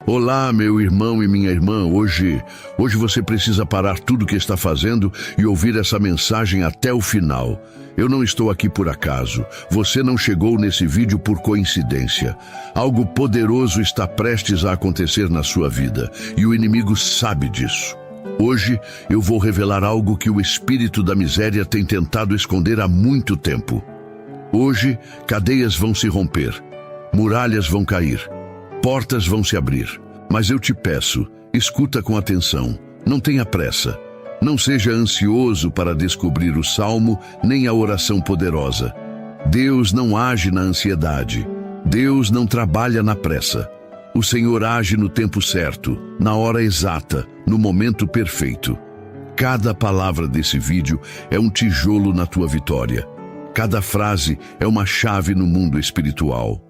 Olá, meu irmão e minha irmã. Hoje você precisa parar tudo o que está fazendo e ouvir essa mensagem até o final. Eu não estou aqui por acaso. Você não chegou nesse vídeo por coincidência. Algo poderoso está prestes a acontecer na sua vida e o inimigo sabe disso. Hoje eu vou revelar algo que o espírito da miséria tem tentado esconder há muito tempo. Hoje, cadeias vão se romper, muralhas vão cair, portas vão se abrir. Mas eu te peço, escuta com atenção, não tenha pressa. Não seja ansioso para descobrir o salmo nem a oração poderosa. Deus não age na ansiedade. Deus não trabalha na pressa. O Senhor age no tempo certo, na hora exata, no momento perfeito. Cada palavra desse vídeo é um tijolo na tua vitória. Cada frase é uma chave no mundo espiritual.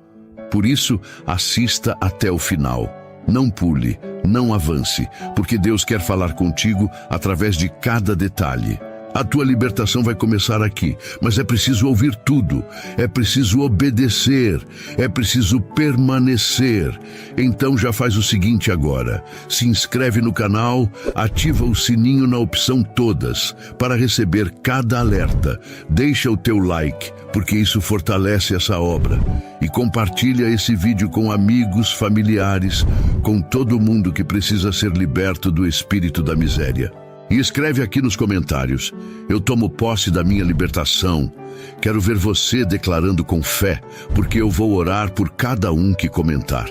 Por isso, assista até o final. Não pule, não avance, porque Deus quer falar contigo através de cada detalhe. A tua libertação vai começar aqui, mas é preciso ouvir tudo, é preciso obedecer, é preciso permanecer. Então já faz o seguinte agora, se inscreve no canal, ativa o sininho na opção todas, para receber cada alerta. Deixa o teu like, porque isso fortalece essa obra. E compartilha esse vídeo com amigos, familiares, com todo mundo que precisa ser liberto do espírito da miséria. E escreve aqui nos comentários, eu tomo posse da minha libertação. Quero ver você declarando com fé, porque eu vou orar por cada um que comentar.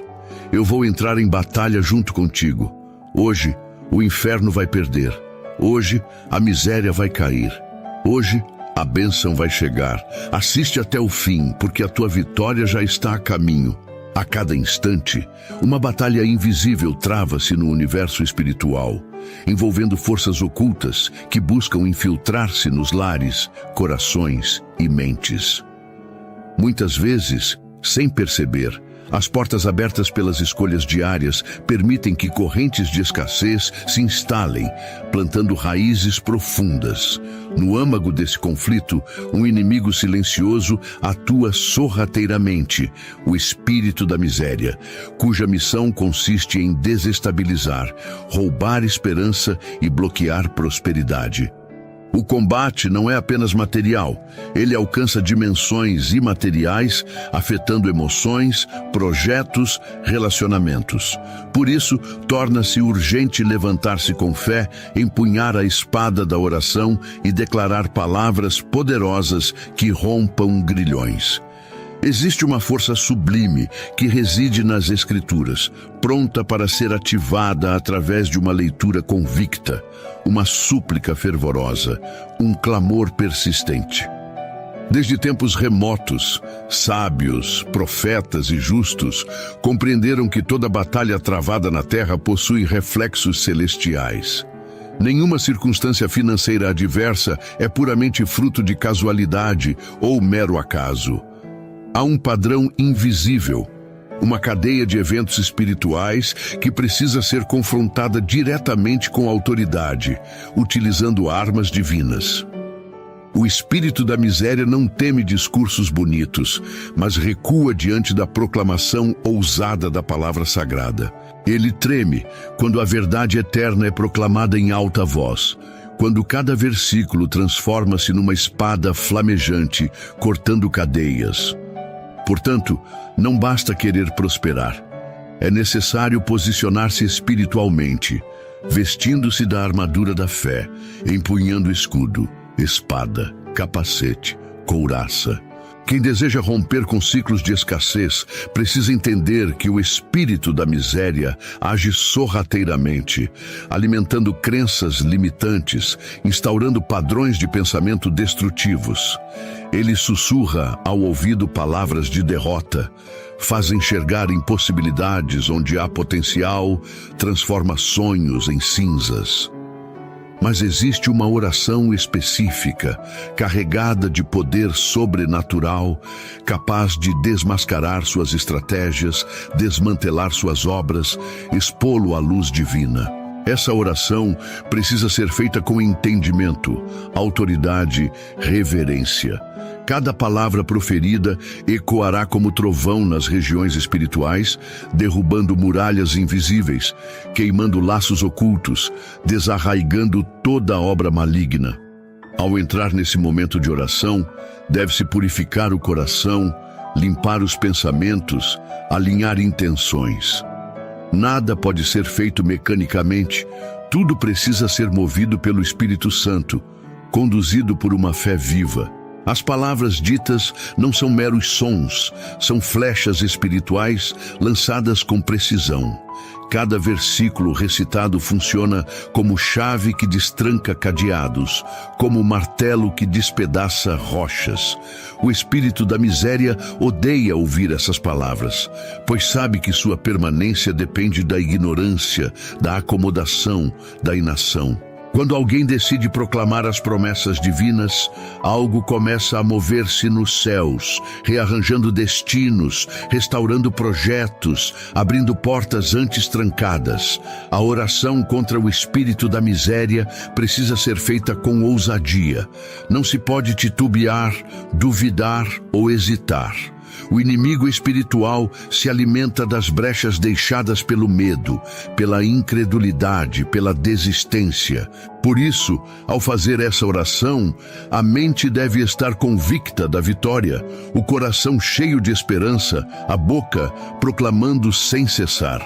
Eu vou entrar em batalha junto contigo. Hoje, o inferno vai perder. Hoje, a miséria vai cair. Hoje, a bênção vai chegar. Assiste até o fim, porque a tua vitória já está a caminho. A cada instante, uma batalha invisível trava-se no universo espiritual, envolvendo forças ocultas que buscam infiltrar-se nos lares, corações e mentes. Muitas vezes, sem perceber, as portas abertas pelas escolhas diárias permitem que correntes de escassez se instalem, plantando raízes profundas. No âmago desse conflito, um inimigo silencioso atua sorrateiramente, o espírito da miséria, cuja missão consiste em desestabilizar, roubar esperança e bloquear prosperidade. O combate não é apenas material, ele alcança dimensões imateriais, afetando emoções, projetos, relacionamentos. Por isso, torna-se urgente levantar-se com fé, empunhar a espada da oração e declarar palavras poderosas que rompam grilhões. Existe uma força sublime que reside nas Escrituras, pronta para ser ativada através de uma leitura convicta, uma súplica fervorosa, um clamor persistente. Desde tempos remotos, sábios, profetas e justos compreenderam que toda batalha travada na terra possui reflexos celestiais. Nenhuma circunstância financeira adversa é puramente fruto de casualidade ou mero acaso. Há um padrão invisível, uma cadeia de eventos espirituais que precisa ser confrontada diretamente com a autoridade, utilizando armas divinas. O espírito da miséria não teme discursos bonitos, mas recua diante da proclamação ousada da palavra sagrada. Ele treme quando a verdade eterna é proclamada em alta voz, quando cada versículo transforma-se numa espada flamejante, cortando cadeias. Portanto, não basta querer prosperar. É necessário posicionar-se espiritualmente, vestindo-se da armadura da fé, empunhando escudo, espada, capacete, couraça. Quem deseja romper com ciclos de escassez precisa entender que o espírito da miséria age sorrateiramente, alimentando crenças limitantes, instaurando padrões de pensamento destrutivos. Ele sussurra ao ouvido palavras de derrota, faz enxergar impossibilidades onde há potencial, transforma sonhos em cinzas. Mas existe uma oração específica, carregada de poder sobrenatural, capaz de desmascarar suas estratégias, desmantelar suas obras, expô-lo à luz divina. Essa oração precisa ser feita com entendimento, autoridade, reverência. Cada palavra proferida ecoará como trovão nas regiões espirituais, derrubando muralhas invisíveis, queimando laços ocultos, desarraigando toda a obra maligna. Ao entrar nesse momento de oração, deve-se purificar o coração, limpar os pensamentos, alinhar intenções. Nada pode ser feito mecanicamente, tudo precisa ser movido pelo Espírito Santo, conduzido por uma fé viva. As palavras ditas não são meros sons, são flechas espirituais lançadas com precisão. Cada versículo recitado funciona como chave que destranca cadeados, como martelo que despedaça rochas. O espírito da miséria odeia ouvir essas palavras, pois sabe que sua permanência depende da ignorância, da acomodação, da inação. Quando alguém decide proclamar as promessas divinas, algo começa a mover-se nos céus, rearranjando destinos, restaurando projetos, abrindo portas antes trancadas. A oração contra o espírito da miséria precisa ser feita com ousadia. Não se pode titubear, duvidar ou hesitar. O inimigo espiritual se alimenta das brechas deixadas pelo medo, pela incredulidade, pela desistência. Por isso, ao fazer essa oração, a mente deve estar convicta da vitória, o coração cheio de esperança, a boca proclamando sem cessar.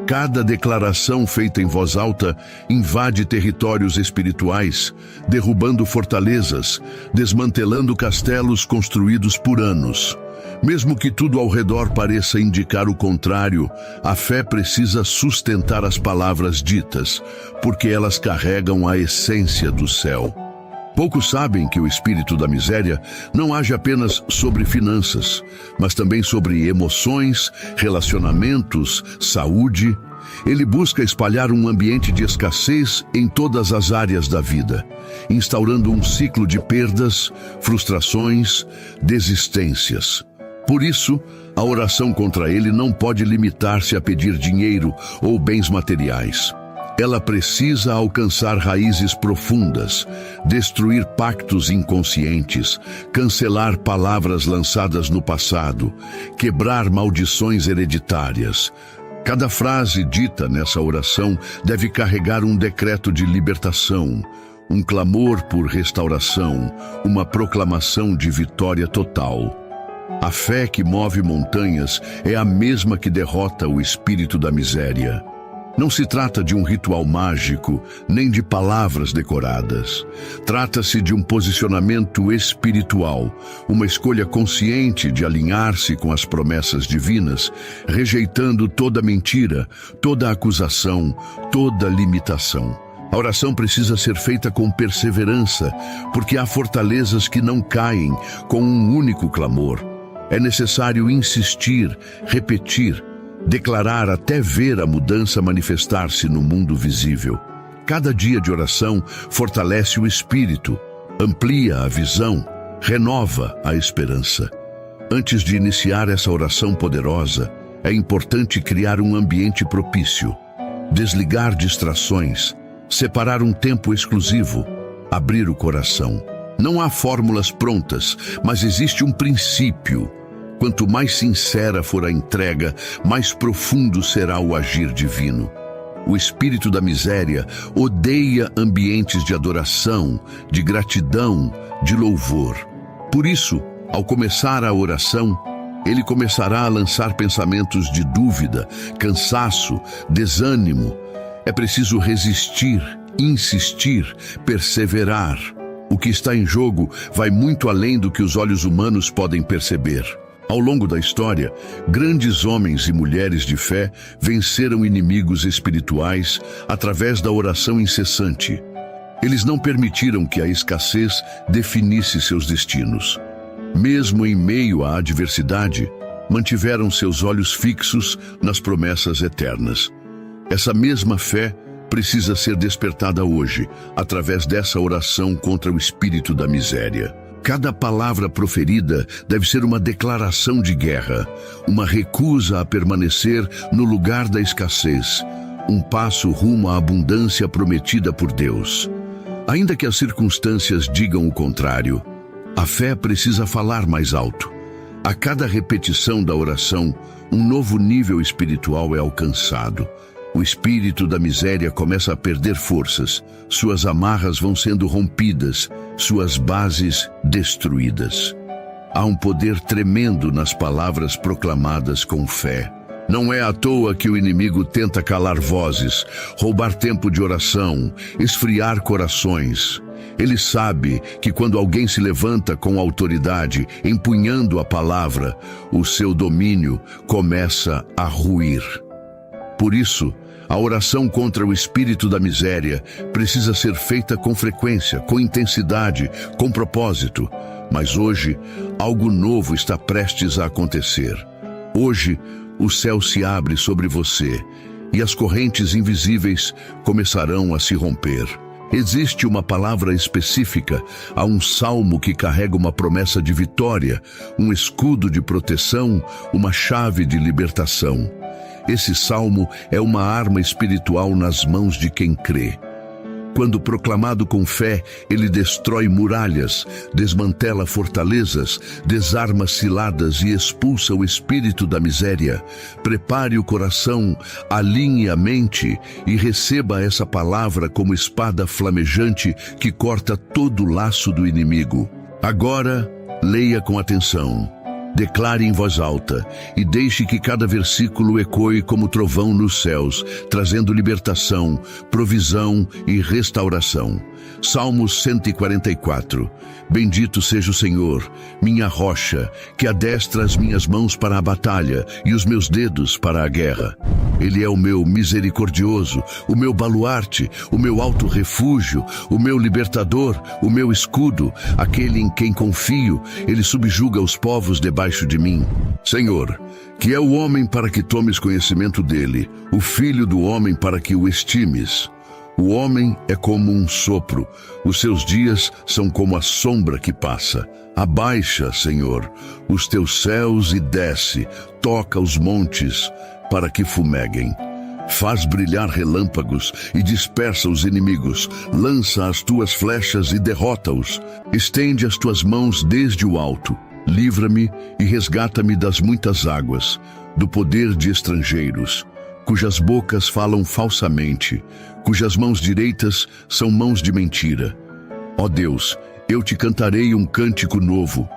Cada declaração feita em voz alta invade territórios espirituais, derrubando fortalezas, desmantelando castelos construídos por anos. Mesmo que tudo ao redor pareça indicar o contrário, a fé precisa sustentar as palavras ditas, porque elas carregam a essência do céu. Poucos sabem que o espírito da miséria não age apenas sobre finanças, mas também sobre emoções, relacionamentos, saúde. Ele busca espalhar um ambiente de escassez em todas as áreas da vida, instaurando um ciclo de perdas, frustrações, desistências. Por isso, a oração contra ele não pode limitar-se a pedir dinheiro ou bens materiais. Ela precisa alcançar raízes profundas, destruir pactos inconscientes, cancelar palavras lançadas no passado, quebrar maldições hereditárias. Cada frase dita nessa oração deve carregar um decreto de libertação, um clamor por restauração, uma proclamação de vitória total. A fé que move montanhas é a mesma que derrota o espírito da miséria. Não se trata de um ritual mágico, nem de palavras decoradas. Trata-se de um posicionamento espiritual, uma escolha consciente de alinhar-se com as promessas divinas, rejeitando toda mentira, toda acusação, toda limitação. A oração precisa ser feita com perseverança, porque há fortalezas que não caem com um único clamor. É necessário insistir, repetir, declarar até ver a mudança manifestar-se no mundo visível. Cada dia de oração fortalece o espírito, amplia a visão, renova a esperança. Antes de iniciar essa oração poderosa, é importante criar um ambiente propício, desligar distrações, separar um tempo exclusivo, abrir o coração. Não há fórmulas prontas, mas existe um princípio. Quanto mais sincera for a entrega, mais profundo será o agir divino. O espírito da miséria odeia ambientes de adoração, de gratidão, de louvor. Por isso, ao começar a oração, ele começará a lançar pensamentos de dúvida, cansaço, desânimo. É preciso resistir, insistir, perseverar. O que está em jogo vai muito além do que os olhos humanos podem perceber. Ao longo da história, grandes homens e mulheres de fé venceram inimigos espirituais através da oração incessante. Eles não permitiram que a escassez definisse seus destinos. Mesmo em meio à adversidade, mantiveram seus olhos fixos nas promessas eternas. Essa mesma fé precisa ser despertada hoje, através dessa oração contra o espírito da miséria. Cada palavra proferida deve ser uma declaração de guerra, uma recusa a permanecer no lugar da escassez, um passo rumo à abundância prometida por Deus. Ainda que as circunstâncias digam o contrário, a fé precisa falar mais alto. A cada repetição da oração, um novo nível espiritual é alcançado. O espírito da miséria começa a perder forças, suas amarras vão sendo rompidas, suas bases destruídas. Há um poder tremendo nas palavras proclamadas com fé. Não é à toa que o inimigo tenta calar vozes, roubar tempo de oração, esfriar corações. Ele sabe que quando alguém se levanta com autoridade, empunhando a palavra, o seu domínio começa a ruir. Por isso, a oração contra o espírito da miséria precisa ser feita com frequência, com intensidade, com propósito. Mas hoje, algo novo está prestes a acontecer. Hoje, o céu se abre sobre você e as correntes invisíveis começarão a se romper. Existe uma palavra específica, há um salmo que carrega uma promessa de vitória, um escudo de proteção, uma chave de libertação. Esse salmo é uma arma espiritual nas mãos de quem crê. Quando proclamado com fé, ele destrói muralhas, desmantela fortalezas, desarma ciladas e expulsa o espírito da miséria. Prepare o coração, alinhe a mente e receba essa palavra como espada flamejante que corta todo o laço do inimigo. Agora, leia com atenção. Declare em voz alta e deixe que cada versículo ecoe como trovão nos céus, trazendo libertação, provisão e restauração. Salmo 144. Bendito seja o Senhor, minha rocha, que adestra as minhas mãos para a batalha e os meus dedos para a guerra. Ele é o meu misericordioso, o meu baluarte, o meu alto refúgio, o meu libertador, o meu escudo, aquele em quem confio. Ele subjuga os povos debaixo de mim. Senhor, que é o homem para que tomes conhecimento dele, o filho do homem para que o estimes. O homem é como um sopro, os seus dias são como a sombra que passa. Abaixa, Senhor, os teus céus e desce, toca os montes para que fumeguem. Faz brilhar relâmpagos e dispersa os inimigos, lança as tuas flechas e derrota-os. Estende as tuas mãos desde o alto, livra-me e resgata-me das muitas águas, do poder de estrangeiros, cujas bocas falam falsamente, cujas mãos direitas são mãos de mentira. Ó Deus, eu te cantarei um cântico novo.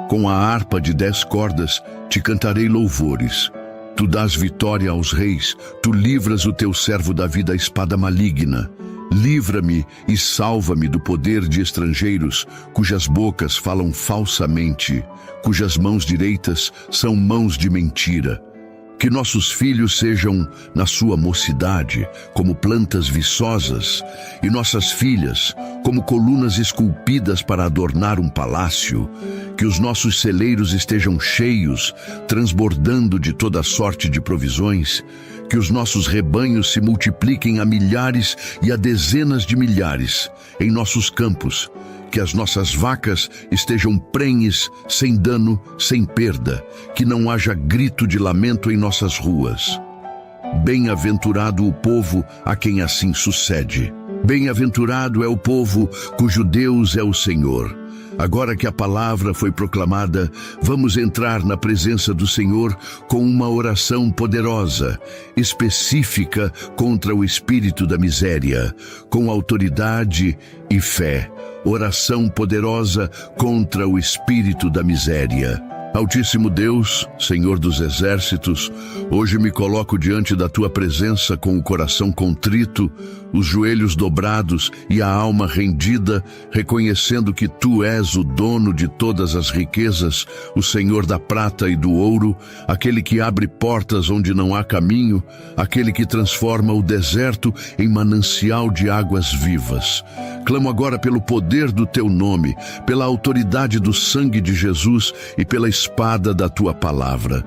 Com a harpa de 10 cordas te cantarei louvores. Tu dás vitória aos reis, tu livras o teu servo Davi da espada maligna. Livra-me e salva-me do poder de estrangeiros, cujas bocas falam falsamente, cujas mãos direitas são mãos de mentira. Que nossos filhos sejam, na sua mocidade, como plantas viçosas, e nossas filhas, como colunas esculpidas para adornar um palácio. Que os nossos celeiros estejam cheios, transbordando de toda sorte de provisões. Que os nossos rebanhos se multipliquem a milhares e a dezenas de milhares em nossos campos. Que as nossas vacas estejam prenhes, sem dano, sem perda. Que não haja grito de lamento em nossas ruas. Bem-aventurado o povo a quem assim sucede. Bem-aventurado é o povo cujo Deus é o Senhor. Agora que a palavra foi proclamada, vamos entrar na presença do Senhor com uma oração poderosa, específica contra o espírito da miséria, com autoridade e fé. Oração poderosa contra o espírito da miséria. Altíssimo Deus, Senhor dos exércitos, hoje me coloco diante da tua presença com o coração contrito, os joelhos dobrados e a alma rendida, reconhecendo que tu és o dono de todas as riquezas, o Senhor da prata e do ouro, aquele que abre portas onde não há caminho, aquele que transforma o deserto em manancial de águas vivas. Clamo agora pelo poder do teu nome, pela autoridade do sangue de Jesus e pela espada da tua palavra.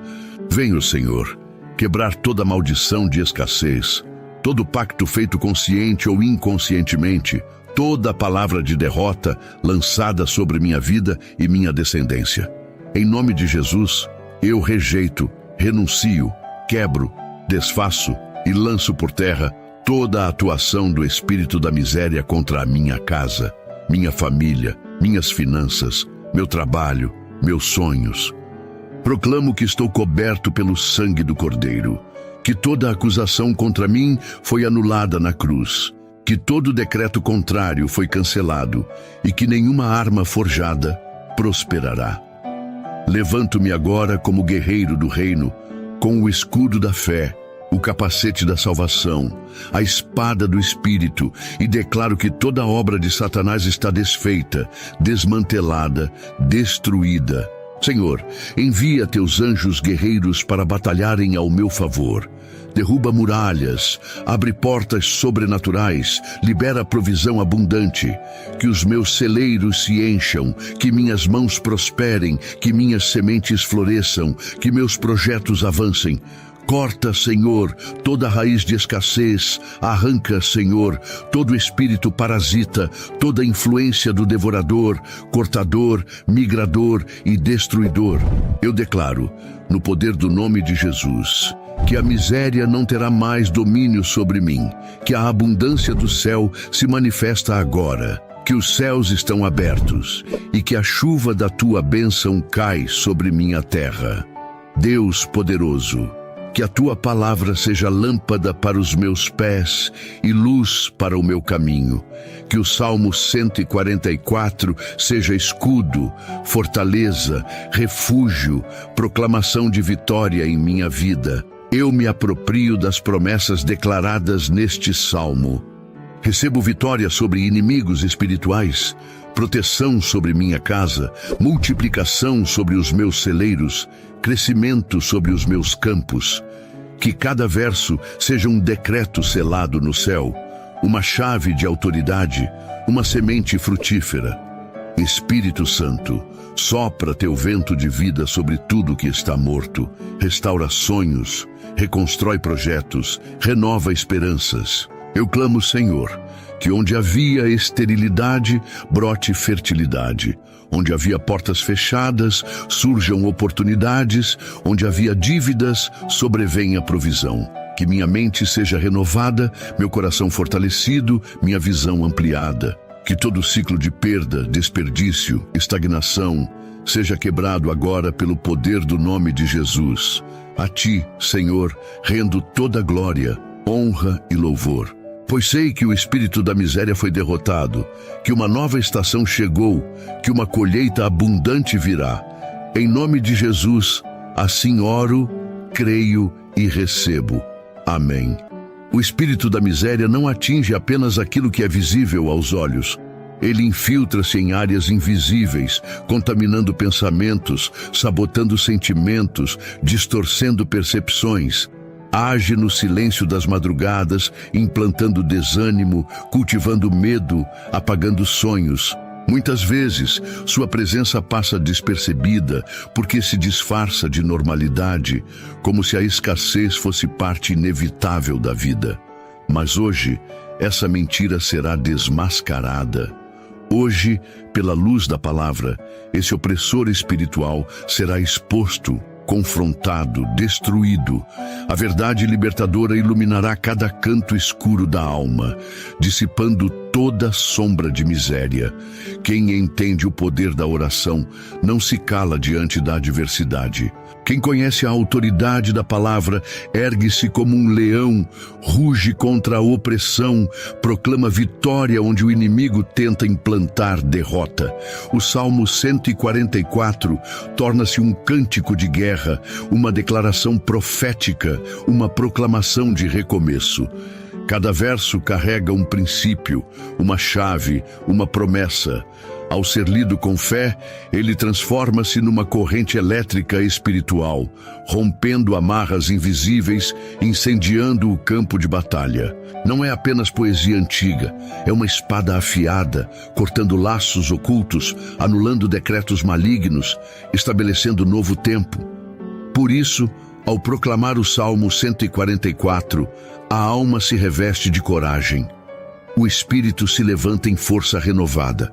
Venha, Senhor, quebrar toda maldição de escassez, todo pacto feito consciente ou inconscientemente, toda palavra de derrota lançada sobre minha vida e minha descendência. Em nome de Jesus, eu rejeito, renuncio, quebro, desfaço e lanço por terra toda a atuação do espírito da miséria contra a minha casa, minha família, minhas finanças, meu trabalho, meus sonhos. Proclamo que estou coberto pelo sangue do Cordeiro, que toda acusação contra mim foi anulada na cruz, que todo decreto contrário foi cancelado e que nenhuma arma forjada prosperará. Levanto-me agora como guerreiro do reino, com o escudo da fé, o capacete da salvação, a espada do Espírito, e declaro que toda obra de Satanás está desfeita, desmantelada, destruída. Senhor, envia teus anjos guerreiros para batalharem ao meu favor. Derruba muralhas, abre portas sobrenaturais, libera provisão abundante. Que os meus celeiros se encham, que minhas mãos prosperem, que minhas sementes floresçam, que meus projetos avancem. Corta, Senhor, toda raiz de escassez, arranca, Senhor, todo espírito parasita, toda influência do devorador, cortador, migrador e destruidor. Eu declaro, no poder do nome de Jesus, que a miséria não terá mais domínio sobre mim, que a abundância do céu se manifesta agora, que os céus estão abertos e que a chuva da tua bênção cai sobre minha terra. Deus poderoso, que a tua palavra seja lâmpada para os meus pés e luz para o meu caminho. Que o Salmo 144 seja escudo, fortaleza, refúgio, proclamação de vitória em minha vida. Eu me aproprio das promessas declaradas neste salmo. Recebo vitória sobre inimigos espirituais, proteção sobre minha casa, multiplicação sobre os meus celeiros, crescimento sobre os meus campos. Que cada verso seja um decreto selado no céu, uma chave de autoridade, uma semente frutífera. Espírito Santo, sopra teu vento de vida sobre tudo que está morto, restaura sonhos, reconstrói projetos, renova esperanças. Eu clamo, Senhor, que onde havia esterilidade, brote fertilidade. Onde havia portas fechadas, surjam oportunidades. Onde havia dívidas, sobrevenha provisão. Que minha mente seja renovada, meu coração fortalecido, minha visão ampliada. Que todo ciclo de perda, desperdício, estagnação, seja quebrado agora pelo poder do nome de Jesus. A ti, Senhor, rendo toda glória, honra e louvor. Pois sei que o espírito da miséria foi derrotado, que uma nova estação chegou, que uma colheita abundante virá. Em nome de Jesus, assim oro, creio e recebo. Amém. O espírito da miséria não atinge apenas aquilo que é visível aos olhos. Ele infiltra-se em áreas invisíveis, contaminando pensamentos, sabotando sentimentos, distorcendo percepções. Age no silêncio das madrugadas, implantando desânimo, cultivando medo, apagando sonhos. Muitas vezes, sua presença passa despercebida porque se disfarça de normalidade, como se a escassez fosse parte inevitável da vida. Mas hoje, essa mentira será desmascarada. Hoje, pela luz da palavra, esse opressor espiritual será exposto, confrontado, destruído. A verdade libertadora iluminará cada canto escuro da alma, dissipando toda sombra de miséria. Quem entende o poder da oração não se cala diante da adversidade. Quem conhece a autoridade da palavra ergue-se como um leão, ruge contra a opressão, proclama vitória onde o inimigo tenta implantar derrota. O Salmo 144 torna-se um cântico de guerra, uma declaração profética, uma proclamação de recomeço. Cada verso carrega um princípio, uma chave, uma promessa. Ao ser lido com fé, ele transforma-se numa corrente elétrica espiritual, rompendo amarras invisíveis, incendiando o campo de batalha. Não é apenas poesia antiga, é uma espada afiada, cortando laços ocultos, anulando decretos malignos, estabelecendo novo tempo. Por isso, ao proclamar o Salmo 144, a alma se reveste de coragem. O espírito se levanta em força renovada.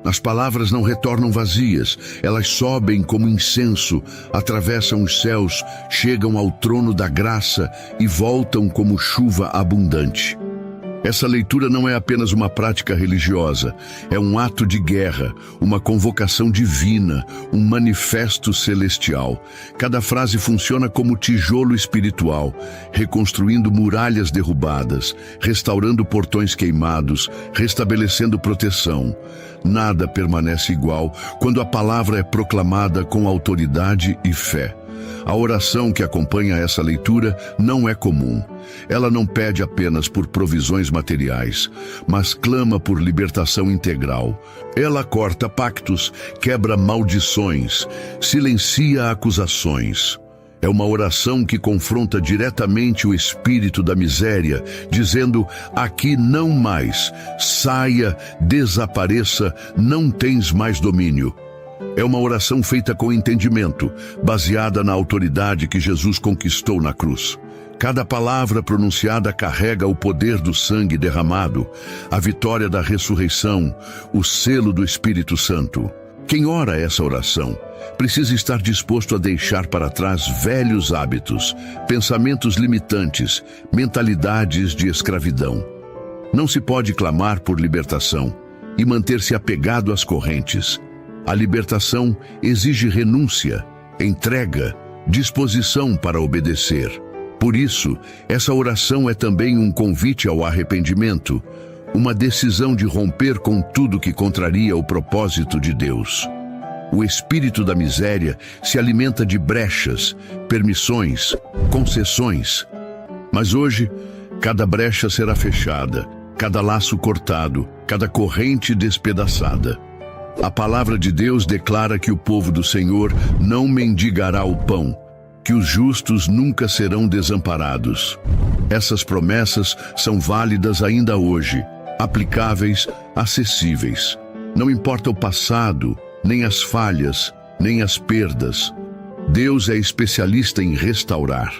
As palavras não retornam vazias, elas sobem como incenso, atravessam os céus, chegam ao trono da graça e voltam como chuva abundante. Essa leitura não é apenas uma prática religiosa, é um ato de guerra, uma convocação divina, um manifesto celestial. Cada frase funciona como tijolo espiritual, reconstruindo muralhas derrubadas, restaurando portões queimados, restabelecendo proteção. Nada permanece igual quando a palavra é proclamada com autoridade e fé. A oração que acompanha essa leitura não é comum. Ela não pede apenas por provisões materiais, mas clama por libertação integral. Ela corta pactos, quebra maldições, silencia acusações. É uma oração que confronta diretamente o espírito da miséria, dizendo: aqui não mais, saia, desapareça, não tens mais domínio. É uma oração feita com entendimento, baseada na autoridade que Jesus conquistou na cruz. Cada palavra pronunciada carrega o poder do sangue derramado, a vitória da ressurreição, o selo do Espírito Santo. Quem ora essa oração precisa estar disposto a deixar para trás velhos hábitos, pensamentos limitantes, mentalidades de escravidão. Não se pode clamar por libertação e manter-se apegado às correntes. A libertação exige renúncia, entrega, disposição para obedecer. Por isso, essa oração é também um convite ao arrependimento, uma decisão de romper com tudo que contraria o propósito de Deus. O espírito da miséria se alimenta de brechas, permissões, concessões. Mas hoje, cada brecha será fechada, cada laço cortado, cada corrente despedaçada. A palavra de Deus declara que o povo do Senhor não mendigará o pão, que os justos nunca serão desamparados. Essas promessas são válidas ainda hoje, aplicáveis, acessíveis. Não importa o passado, nem as falhas, nem as perdas. Deus é especialista em restaurar.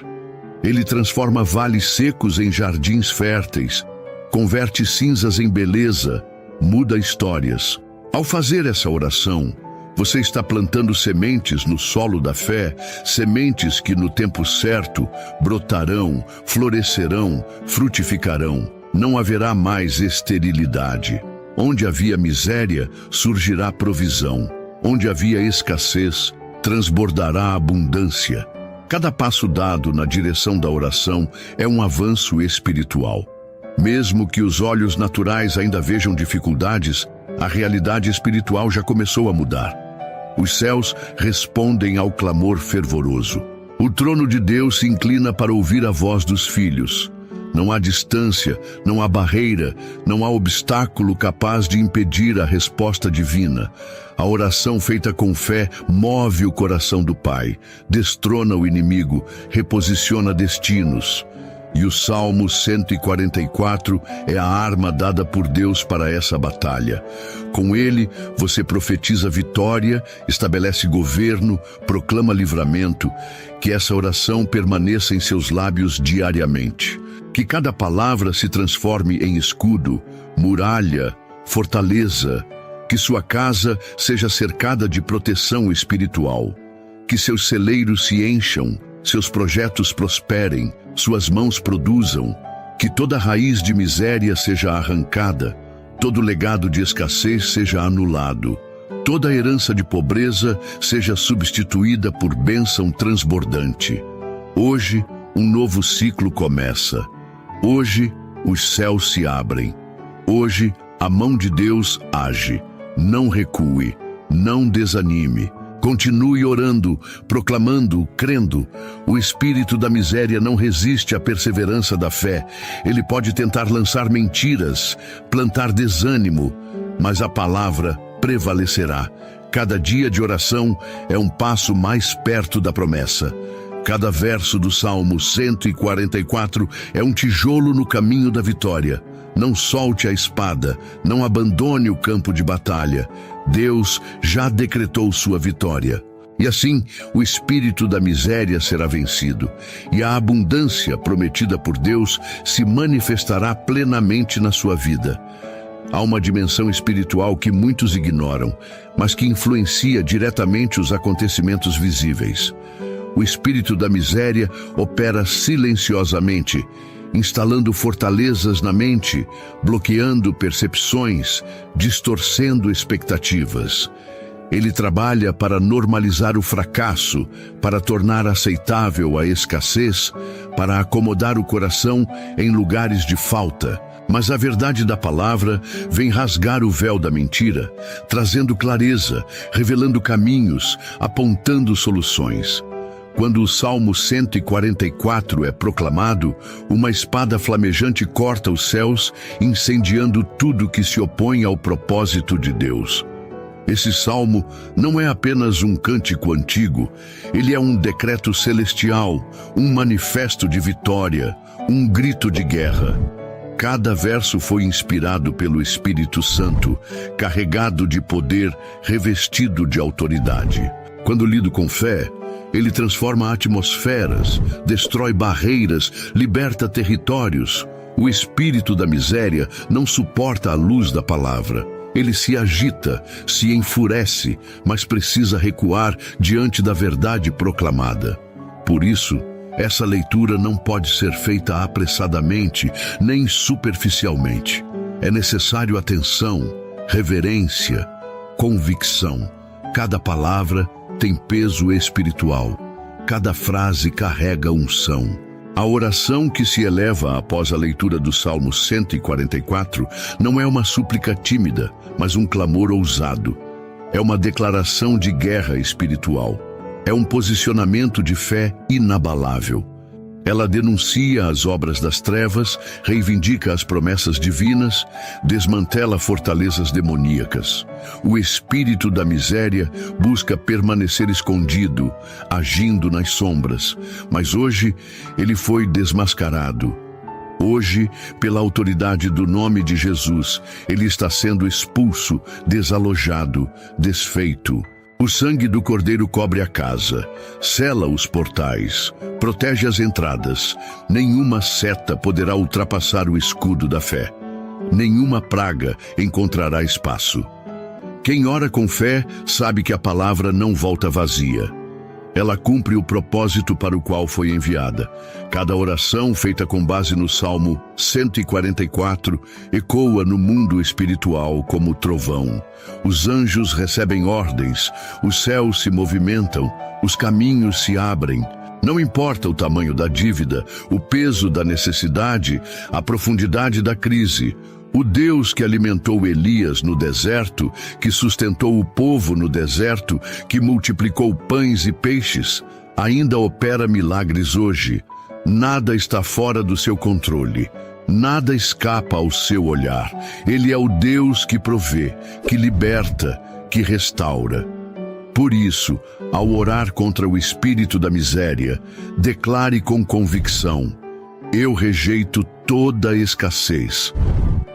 Ele transforma vales secos em jardins férteis, converte cinzas em beleza, muda histórias. Ao fazer essa oração, você está plantando sementes no solo da fé, sementes que no tempo certo brotarão, florescerão, frutificarão. Não haverá mais esterilidade. Onde havia miséria, surgirá provisão. Onde havia escassez, transbordará abundância. Cada passo dado na direção da oração é um avanço espiritual. Mesmo que os olhos naturais ainda vejam dificuldades, a realidade espiritual já começou a mudar. Os céus respondem ao clamor fervoroso. O trono de Deus se inclina para ouvir a voz dos filhos. Não há distância, não há barreira, não há obstáculo capaz de impedir a resposta divina. A oração feita com fé move o coração do Pai, destrona o inimigo, reposiciona destinos. E o Salmo 144 é a arma dada por Deus para essa batalha. Com ele, você profetiza vitória, estabelece governo, proclama livramento. Que essa oração permaneça em seus lábios diariamente. Que cada palavra se transforme em escudo, muralha, fortaleza. Que sua casa seja cercada de proteção espiritual. Que seus celeiros se encham, seus projetos prosperem, suas mãos produzam. Que toda raiz de miséria seja arrancada, todo legado de escassez seja anulado. Toda herança de pobreza seja substituída por bênção transbordante. Hoje, um novo ciclo começa. Hoje, os céus se abrem. Hoje, a mão de Deus age. Não recue, não desanime. Continue orando, proclamando, crendo. O espírito da miséria não resiste à perseverança da fé. Ele pode tentar lançar mentiras, plantar desânimo, mas a palavra prevalecerá. Cada dia de oração é um passo mais perto da promessa. Cada verso do Salmo 144 é um tijolo no caminho da vitória. Não solte a espada, não abandone o campo de batalha. Deus já decretou sua vitória. E assim, o espírito da miséria será vencido, e a abundância prometida por Deus se manifestará plenamente na sua vida. Há uma dimensão espiritual que muitos ignoram, mas que influencia diretamente os acontecimentos visíveis. O espírito da miséria opera silenciosamente, instalando fortalezas na mente, bloqueando percepções, distorcendo expectativas. Ele trabalha para normalizar o fracasso, para tornar aceitável a escassez, para acomodar o coração em lugares de falta. Mas a verdade da palavra vem rasgar o véu da mentira, trazendo clareza, revelando caminhos, apontando soluções. Quando o Salmo 144 é proclamado, uma espada flamejante corta os céus, incendiando tudo que se opõe ao propósito de Deus. Esse salmo não é apenas um cântico antigo, ele é um decreto celestial, um manifesto de vitória, um grito de guerra. Cada verso foi inspirado pelo Espírito Santo, carregado de poder, revestido de autoridade. Quando lido com fé, ele transforma atmosferas, destrói barreiras, liberta territórios. O espírito da miséria não suporta a luz da palavra. Ele se agita, se enfurece, mas precisa recuar diante da verdade proclamada. Por isso, essa leitura não pode ser feita apressadamente, nem superficialmente. É necessário atenção, reverência, convicção. Cada palavra tem peso espiritual. Cada frase carrega unção. A oração que se eleva após a leitura do Salmo 144 não é uma súplica tímida, mas um clamor ousado. É uma declaração de guerra espiritual. É um posicionamento de fé inabalável. Ela denuncia as obras das trevas, reivindica as promessas divinas, desmantela fortalezas demoníacas. O espírito da miséria busca permanecer escondido, agindo nas sombras, mas hoje ele foi desmascarado. Hoje, pela autoridade do nome de Jesus, ele está sendo expulso, desalojado, desfeito. O sangue do Cordeiro cobre a casa, sela os portais, protege as entradas. Nenhuma seta poderá ultrapassar o escudo da fé. Nenhuma praga encontrará espaço. Quem ora com fé sabe que a palavra não volta vazia. Ela cumpre o propósito para o qual foi enviada. Cada oração feita com base no Salmo 144 ecoa no mundo espiritual como trovão. Os anjos recebem ordens, os céus se movimentam, os caminhos se abrem. Não importa o tamanho da dívida, o peso da necessidade, a profundidade da crise. O Deus que alimentou Elias no deserto, que sustentou o povo no deserto, que multiplicou pães e peixes, ainda opera milagres hoje. Nada está fora do seu controle. Nada escapa ao seu olhar. Ele é o Deus que provê, que liberta, que restaura. Por isso, ao orar contra o espírito da miséria, declare com convicção: eu rejeito toda escassez.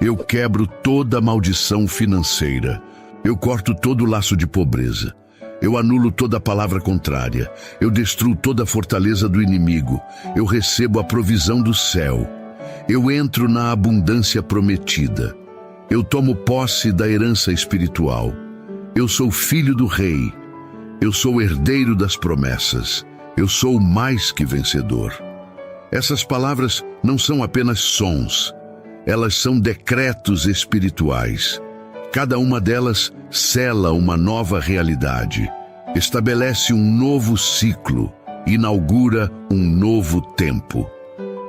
Eu quebro toda maldição financeira. Eu corto todo laço de pobreza. Eu anulo toda palavra contrária. Eu destruo toda fortaleza do inimigo. Eu recebo a provisão do céu. Eu entro na abundância prometida. Eu tomo posse da herança espiritual. Eu sou filho do rei. Eu sou herdeiro das promessas. Eu sou mais que vencedor. Essas palavras não são apenas sons. Elas são decretos espirituais. Cada uma delas sela uma nova realidade, estabelece um novo ciclo, inaugura um novo tempo.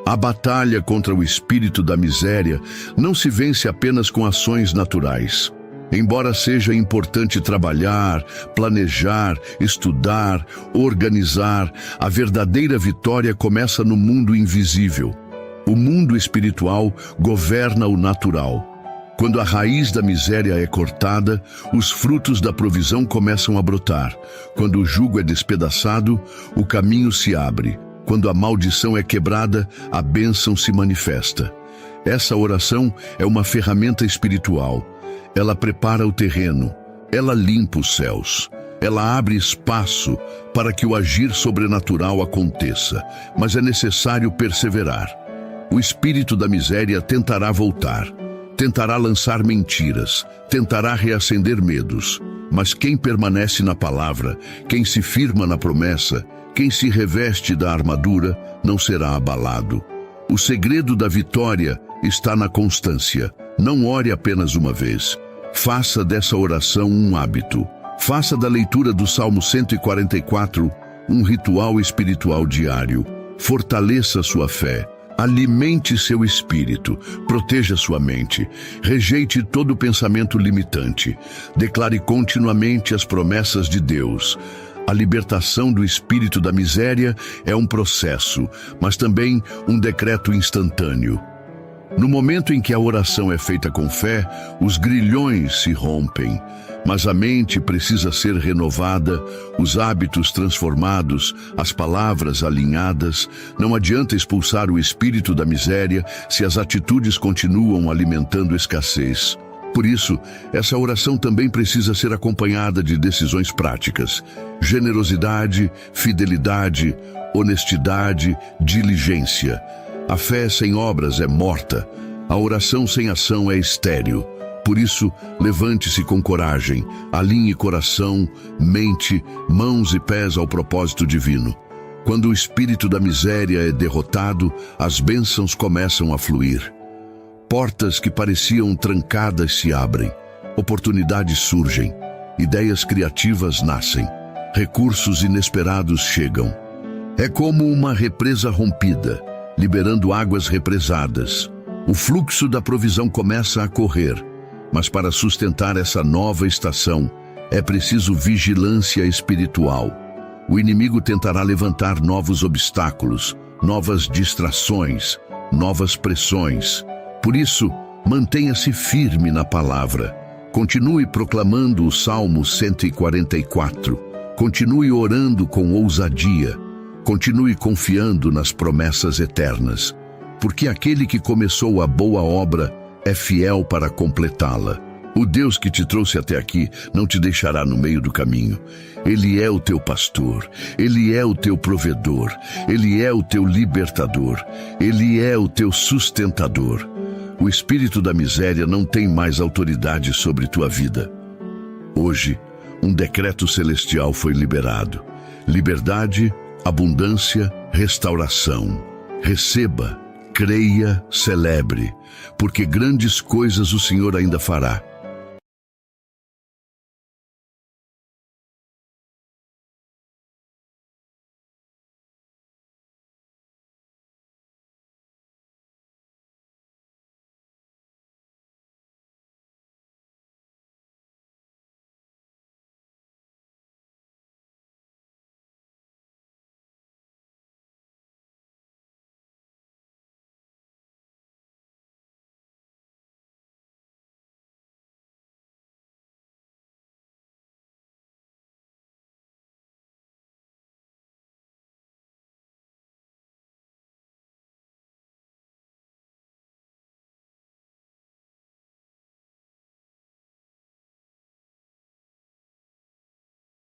A batalha contra o espírito da miséria não se vence apenas com ações naturais. Embora seja importante trabalhar, planejar, estudar, organizar, a verdadeira vitória começa no mundo invisível. O mundo espiritual governa o natural. Quando a raiz da miséria é cortada, os frutos da provisão começam a brotar. Quando o jugo é despedaçado, o caminho se abre. Quando a maldição é quebrada, a bênção se manifesta. Essa oração é uma ferramenta espiritual. Ela prepara o terreno, ela limpa os céus. Ela abre espaço para que o agir sobrenatural aconteça, mas é necessário perseverar. O espírito da miséria tentará voltar. tentará lançar mentiras, tentará reacender medos. Mas quem permanece na palavra, quem se firma na promessa, quem se reveste da armadura, não será abalado. O segredo da vitória está na constância. Não ore apenas uma vez. Faça dessa oração um hábito. Faça da leitura do Salmo 144 um ritual espiritual diário. Fortaleça sua fé. Alimente seu espírito, proteja sua mente, rejeite todo pensamento limitante, declare continuamente as promessas de Deus. A libertação do espírito da miséria é um processo, mas também um decreto instantâneo. No momento em que a oração é feita com fé, os grilhões se rompem, mas a mente precisa ser renovada, os hábitos transformados, as palavras alinhadas. Não adianta expulsar o espírito da miséria se as atitudes continuam alimentando escassez. Por isso, essa oração também precisa ser acompanhada de decisões práticas. Generosidade, fidelidade, honestidade, diligência. A fé sem obras é morta. A oração sem ação é estéril. Por isso, levante-se com coragem, alinhe coração, mente, mãos e pés ao propósito divino. Quando o espírito da miséria é derrotado, as bênçãos começam a fluir. Portas que pareciam trancadas se abrem, oportunidades surgem, ideias criativas nascem, recursos inesperados chegam. É como uma represa rompida, liberando águas represadas. O fluxo da provisão começa a correr. Mas para sustentar essa nova estação, é preciso vigilância espiritual. O inimigo tentará levantar novos obstáculos, novas distrações, novas pressões. Por isso, mantenha-se firme na palavra. Continue proclamando o Salmo 144. Continue orando com ousadia. Continue confiando nas promessas eternas. Porque aquele que começou a boa obra é fiel para completá-la. O Deus que te trouxe até aqui não te deixará no meio do caminho. Ele é o teu pastor, Ele é o teu provedor, Ele é o teu libertador, Ele é o teu sustentador. O espírito da miséria não tem mais autoridade sobre tua vida. Hoje, um decreto celestial foi liberado. Liberdade, abundância, restauração. Receba, creia, celebre, porque grandes coisas o Senhor ainda fará.